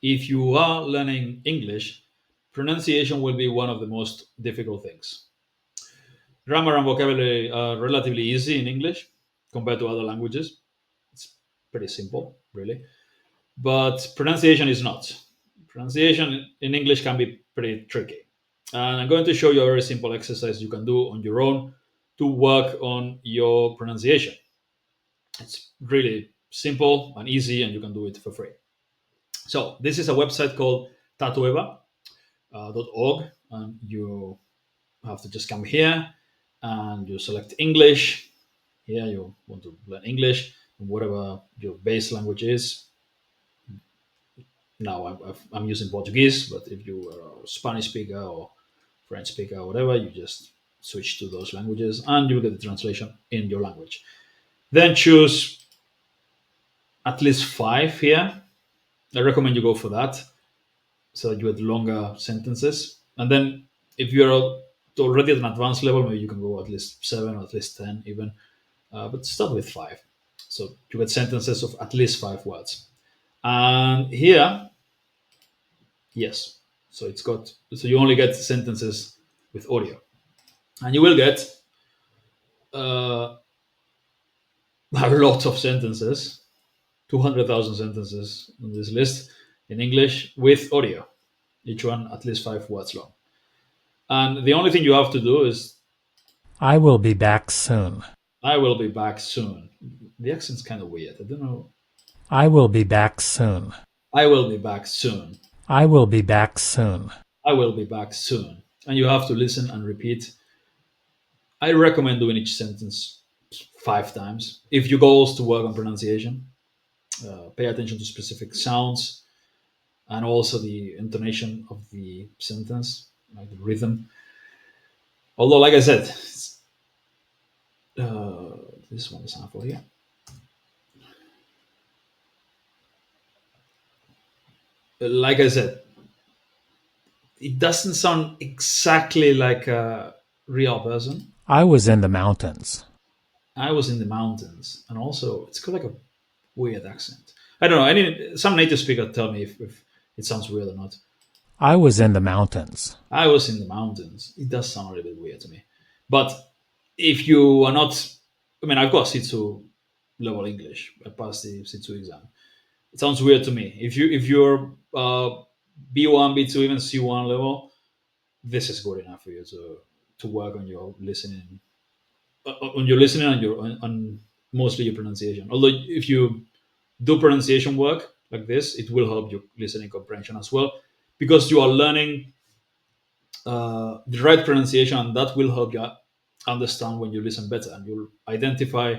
if you are learning English, pronunciation will be one of the most difficult things. Grammar and vocabulary are relatively easy in English compared to other languages. It's pretty simple, really. But pronunciation is not. Pronunciation in English can be pretty tricky. And I'm going to show you a very simple exercise you can do on your own to work on your pronunciation. It's really simple and easy, and you can do it for free. So, this is a website called tatueva.org, and you have to just come here and you select English. Here, you want to learn English, whatever your base language is. Now I'm using Portuguese, but if you are a Spanish speaker or French speaker or whatever, you just switch to those languages and you'll get the translation in your language. Then choose at least five here. I recommend you go for that so that you get longer sentences. And then if you're already at an advanced level, maybe you can go at least seven or at least 10 even. But start with five. So you get sentences of at least 5 words. And here, yes. So you only get sentences with audio. And you will get uh, a lot of sentences, 200,000 sentences on this list in English with audio, each one at least 5 words long. And the only thing you have to do is, I will be back soon. I will be back soon. The accent's kind of weird. I don't know. I will be back soon. I will be back soon. I will be back soon. I will be back soon. And you have to listen and repeat. I recommend doing each sentence 5 times. If your goal is to work on pronunciation, pay attention to specific sounds and also the intonation of the sentence, like the rhythm. Although, like I said, uh, this one example here. Like I said, it doesn't sound exactly like a real person. I was in the mountains. I was in the mountains, and also it's got like a weird accent. I don't know. Some native speaker tell me if it sounds weird or not. I was in the mountains. I was in the mountains. It does sound a little bit weird to me. But if you are not, I mean, I've got C2 level English. I passed the C2 exam. It sounds weird to me. If you're B1, B2, even C1 level, this is good enough for you to work on your listening, on your listening and on mostly your pronunciation. Although if you do pronunciation work like this, it will help your listening comprehension as well because you are learning the right pronunciation, and that will help you understand when you listen better, and you'll identify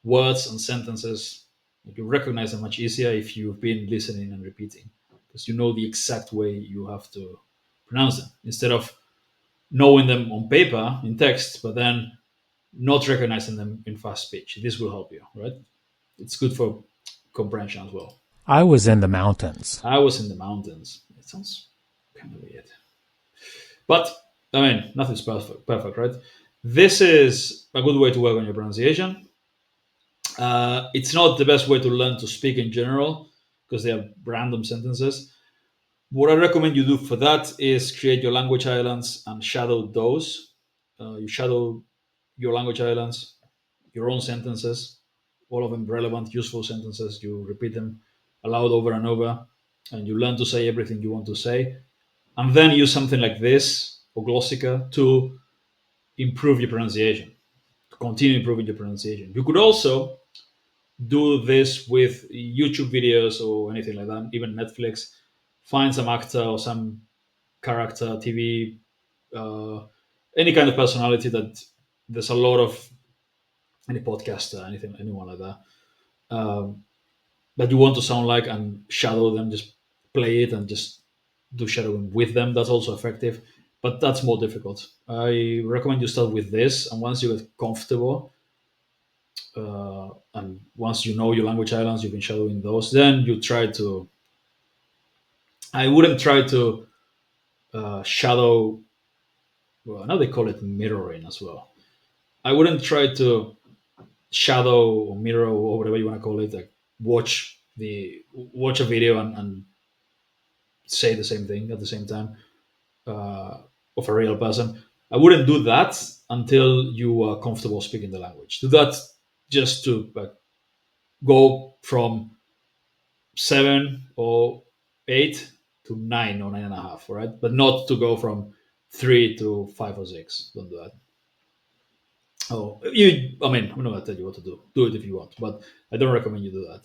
words and sentences. You recognize them much easier if you've been listening and repeating, because you know the exact way you have to pronounce them instead of knowing them on paper in text, but then not recognizing them in fast speech. This will help you, right? It's good for comprehension as well. I was in the mountains. I was in the mountains. It sounds kind of weird. But I mean, nothing's perfect, right? This is a good way to work on your pronunciation. It's not the best way to learn to speak in general because they are random sentences. What I recommend you do for that is create your language islands and shadow those. You shadow your language islands, your own sentences, all of them relevant, useful sentences. You repeat them aloud over and over, and you learn to say everything you want to say. And then use something like this or Glossica to improve your pronunciation, to continue improving your pronunciation. You could also do this with YouTube videos or anything like that, even Netflix. Find some actor or some character, TV, uh, any kind of personality that there's a lot of any podcaster, anything, anyone like that, that you want to sound like and shadow them. Just play it and just do shadowing with them. That's also effective, but that's more difficult. I recommend you start with this, and once you get comfortable, and once you know your language islands, you've been shadowing those, then you try to. I wouldn't try to shadow. Well, now they call it mirroring as well. I wouldn't try to shadow or mirror or whatever you want to call it. Like watch a video and say the same thing at the same time uh, of a real person. I wouldn't do that until you are comfortable speaking the language. Do that just to go from 7 or 8 to 9 or 9.5, right? But not to go from 3 to 5 or 6. Don't do that. Oh, I mean, I'm not gonna tell you what to do. Do it if you want, but I don't recommend you do that.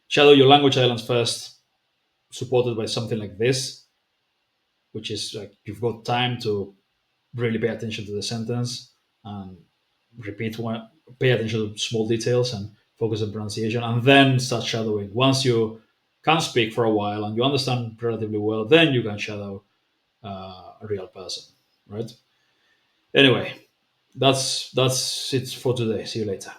Shadow your language islands first, supported by something like this, which is like you've got time to really pay attention to the sentence and repeat one, pay attention to small details and focus on pronunciation, and then start shadowing. Once you can speak for a while and you understand relatively well, then you can shadow a real person, right? Anyway, that's it for today. See you later.